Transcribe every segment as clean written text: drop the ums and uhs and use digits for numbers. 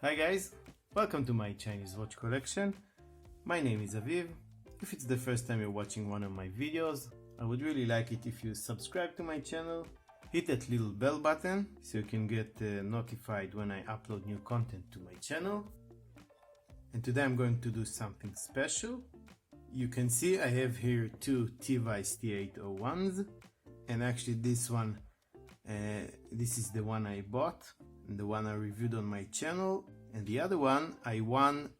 Hi guys, welcome to my Chinese watch collection. My name is Aviv. If it's the first time you're watching one of my videos, I would really like it if you subscribe to my channel, hit that little bell button so you can get notified when I upload new content to my channel. And today I'm going to do something special. You can see I have here two Tevise T801s, and actually this one, this is the one I bought and the one I reviewed on my channel, and the other one I won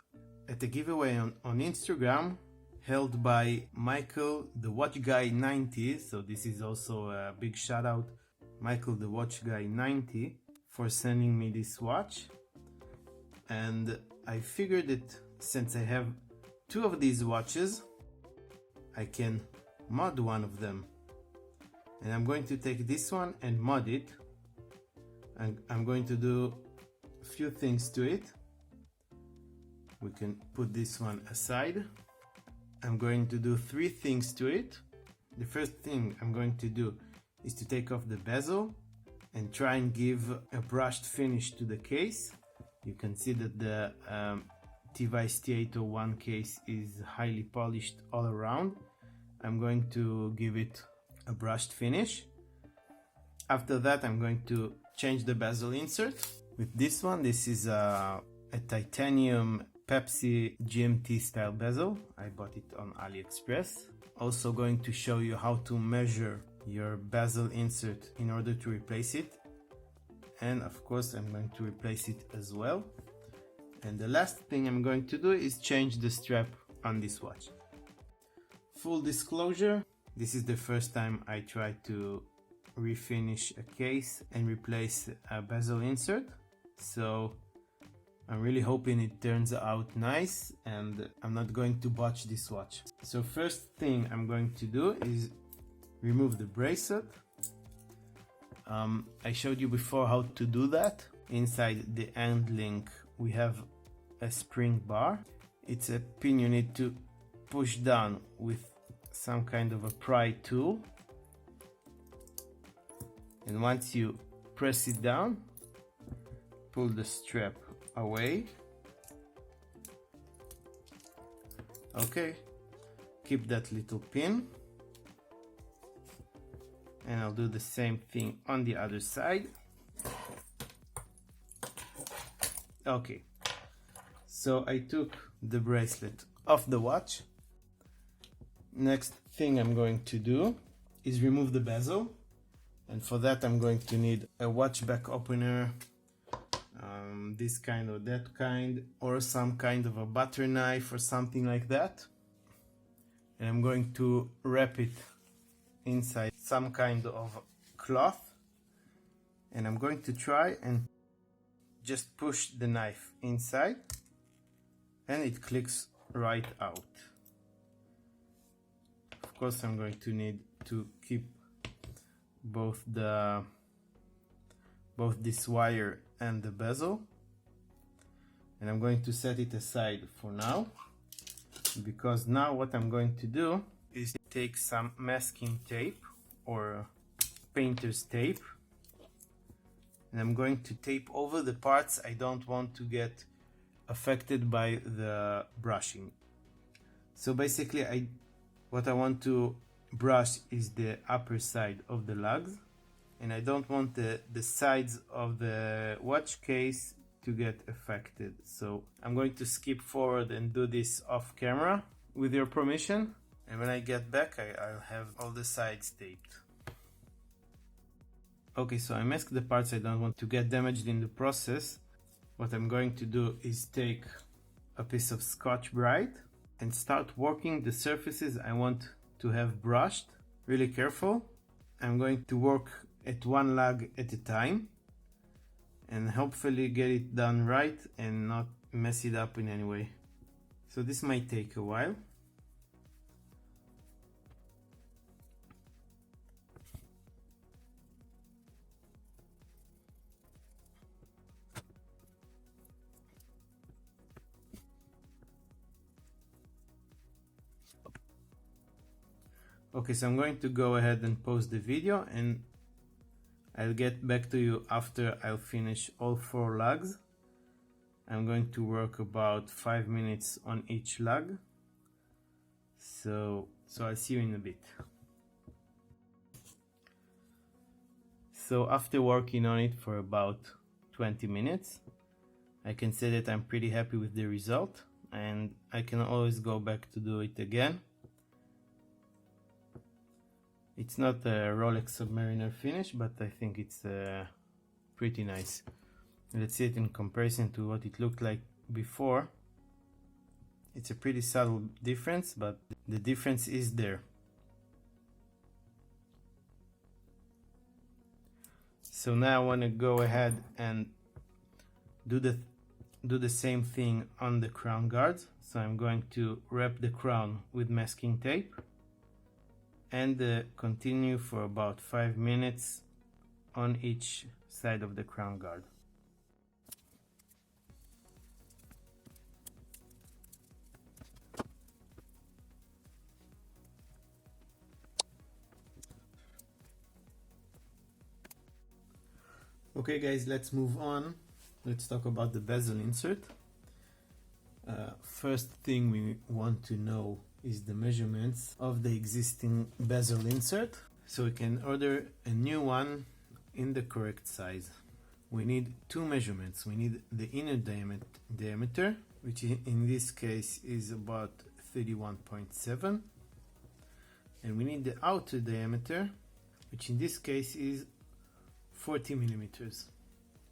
at a giveaway on Instagram held by Michael the Watch Guy 90. So this is also a big shout out Michael the Watch Guy 90 for sending me this watch. And I figured that since I have two of these watches, I can mod one of them, and I'm going to take this one and mod it, and I'm going to do a few things to it. We can put this one aside. I'm going to do three things to it. The first thing I'm going to do is to take off the bezel and try and give a brushed finish to the case. You can see that the Tevise T801 case is highly polished all around. I'm going to give it a brushed finish. After that, I'm going to change the bezel insert. With this one, this is a titanium Pepsi GMT style bezel. I bought it on AliExpress. Also going to show you how to measure your bezel insert in order to replace it. And of course, I'm going to replace it as well. And the last thing I'm going to do is change the strap on this watch. Full disclosure, this is the first time I tried to refinish a case and replace a bezel insert, so I'm really hoping it turns out nice and I'm not going to botch this watch. So first thing I'm going to do is remove the bracelet. I showed you before how to do that. Inside the end link we have a spring bar. It's a pin you need to push down with some kind of a pry tool, and once you press it down, pull the strap away. Okay, keep that little pin, and I'll do the same thing on the other side. Okay, so I took the bracelet off the watch. Next thing I'm going to do is remove the bezel, and for that I'm going to need a watch back opener, this kind or that kind, or some kind of a butter knife or something like that, and I'm going to wrap it inside some kind of cloth, and I'm going to try and just push the knife inside, and it clicks right out. Of course, I'm going to need to keep both this wire and the bezel, and I'm going to set it aside for now, because now what I'm going to do is take some masking tape or painter's tape, and I'm going to tape over the parts I don't want to get affected by the brushing. So basically what I want to brush is the upper side of the lugs, and I don't want the sides of the watch case to get affected. So I'm going to skip forward and do this off camera with your permission, and when I get back I'll have all the sides taped. Okay, so I masked the parts I don't want to get damaged in the process. What I'm going to do is take a piece of Scotch-Brite and start working the surfaces I want to have brushed. Really careful. I'm going to work at one lug at a time and hopefully get it done right and not mess it up in any way. So this might take a while. Okay, so I'm going to go ahead and pause the video, and I'll get back to you after I'll finish all 4 lugs. I'm going to work about 5 minutes on each lug. So I'll see you in a bit. So after working on it for about 20 minutes, I can say that I'm pretty happy with the result, and I can always go back to do it again. It's not a Rolex Submariner finish, but I think it's pretty nice. Let's see it in comparison to what it looked like before. It's a pretty subtle difference, but the difference is there. So now I want to go ahead and do the same thing on the crown guards. So I'm going to wrap the crown with masking tape and continue for about 5 minutes on each side of the crown guard. Okay guys, let's move on. Let's talk about the bezel insert. First thing we want to know is the measurements of the existing bezel insert, so we can order a new one in the correct size. We need two measurements. We need the inner diameter, which in this case is about 31.7, and we need the outer diameter, which in this case is 40 millimeters.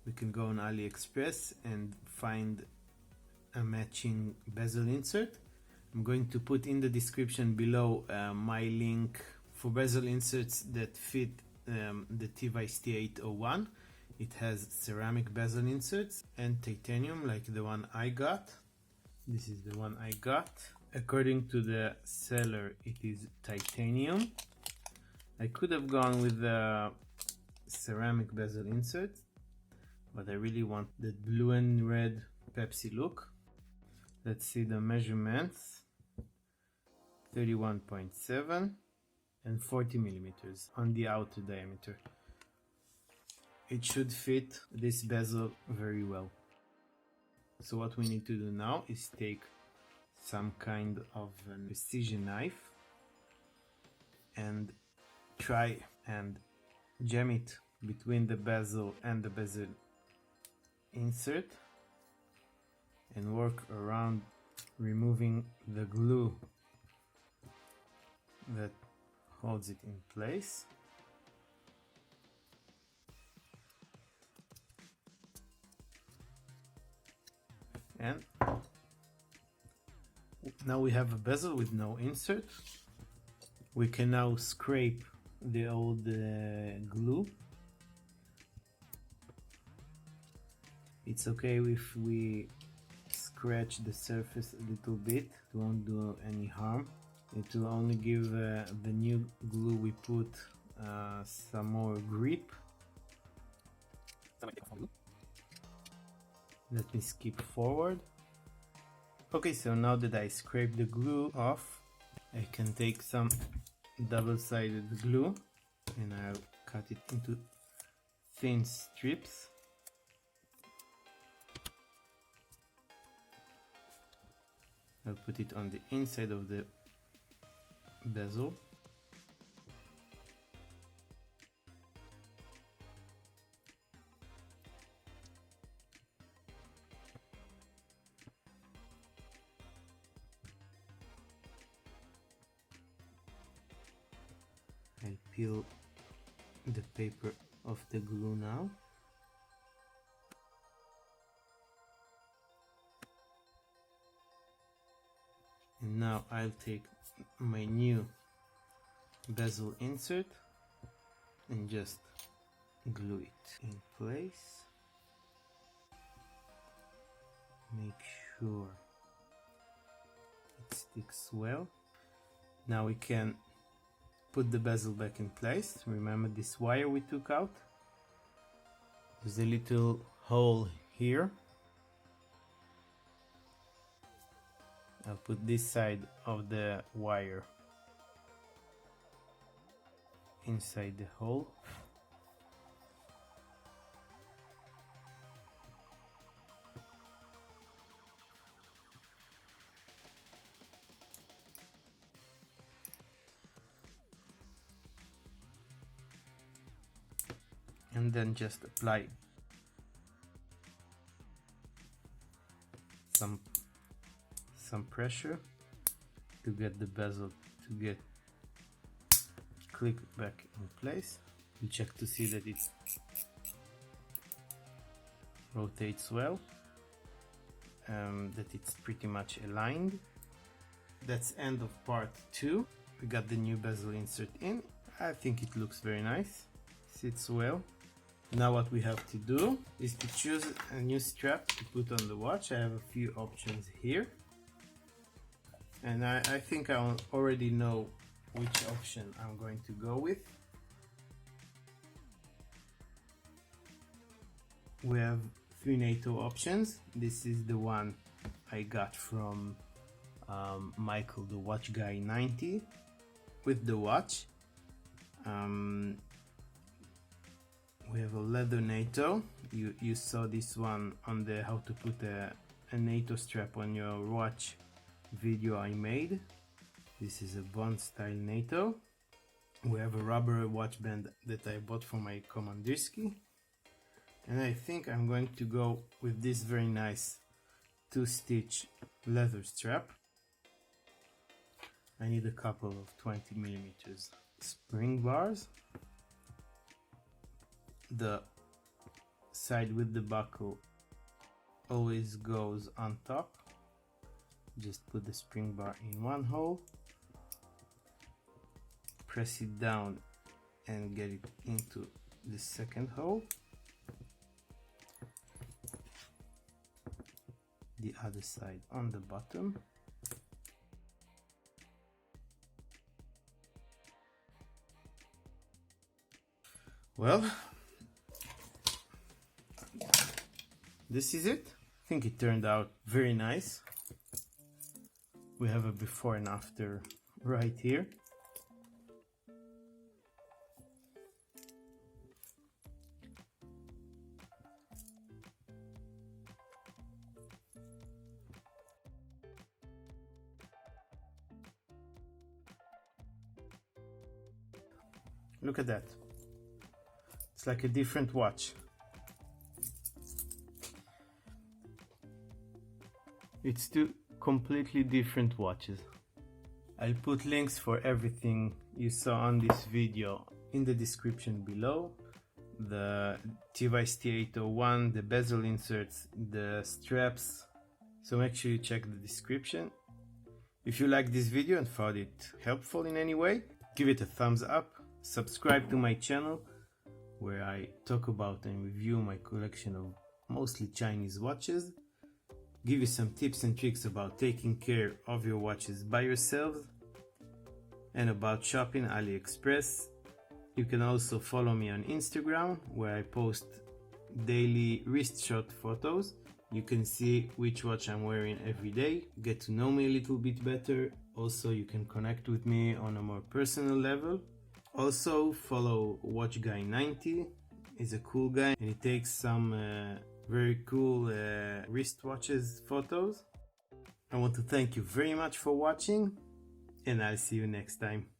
We can go on AliExpress and find a matching bezel insert. I'm going to put in the description below my link for bezel inserts that fit the Tevise T801. It has ceramic bezel inserts and titanium like the one I got. This is the one I got. According to the seller, it is titanium. I could have gone with the ceramic bezel insert, but I really want the blue and red Pepsi look. Let's see the measurements. 31.7 and 40 millimeters on the outer diameter. It should fit this bezel very well. So what we need to do now is take some kind of a precision knife and try and jam it between the bezel and the bezel insert and work around removing the glue that holds it in place. And now we have a bezel with no insert. We can now scrape the old glue. It's okay if we scratch the surface a little bit. It won't do any harm. It will only give the new glue we put some more grip. Let me skip forward. Okay, so now that I scraped the glue off, I can take some double-sided glue and I'll cut it into thin strips. I'll put it on the inside of the bezel. I'll peel the paper off the glue now. And now I'll take my new bezel insert and just glue it in place. Make sure it sticks well. Now we can put the bezel back in place. Remember this wire we took out? There's a little hole here. I'll put this side of the wire inside the hole. and then just apply some pressure to get the bezel to get click back in place. You check to see that it rotates well, that it's pretty much aligned. That's end of part 2. We got the new bezel insert in. I think it looks very nice, sits well. Now what we have to do is to choose a new strap to put on the watch. I have a few options here, and I think I already know which option I'm going to go with. We have 3 NATO options. This is the one I got from Michael, the watch guy 90, with the watch. We have a leather NATO. You saw this one on the how to put a NATO strap on your watch video I made. This is a Bond style NATO. We have a rubber watch band that I bought for my Commanderski. And I think I'm going to go with this very nice 2-stitch leather strap. I need a couple of 20mm spring bars. The side with the buckle always goes on top. Just put the spring bar in one hole, press it down and get it into the second hole. The other side on the bottom. Well, this is it. I think it turned out very nice. We have a before and after right here. Look at that. It's like a different watch. It's 2 completely different watches. I'll put links for everything you saw on this video in the description below. The Tevise T801, the bezel inserts, the straps. So make sure you check the description. If you liked this video and found it helpful in any way, give it a thumbs up. Subscribe to my channel, where I talk about and review my collection of mostly Chinese watches. Give you some tips and tricks about taking care of your watches by yourselves, and about shopping AliExpress. You can also follow me on Instagram, where I post daily wrist shot photos. You can see which watch I'm wearing every day, get to know me a little bit better. Also, you can connect with me on a more personal level. Also, follow Watch Guy 90. He's a cool guy and he takes some very cool wristwatches photos. I want to thank you very much for watching, and I'll see you next time.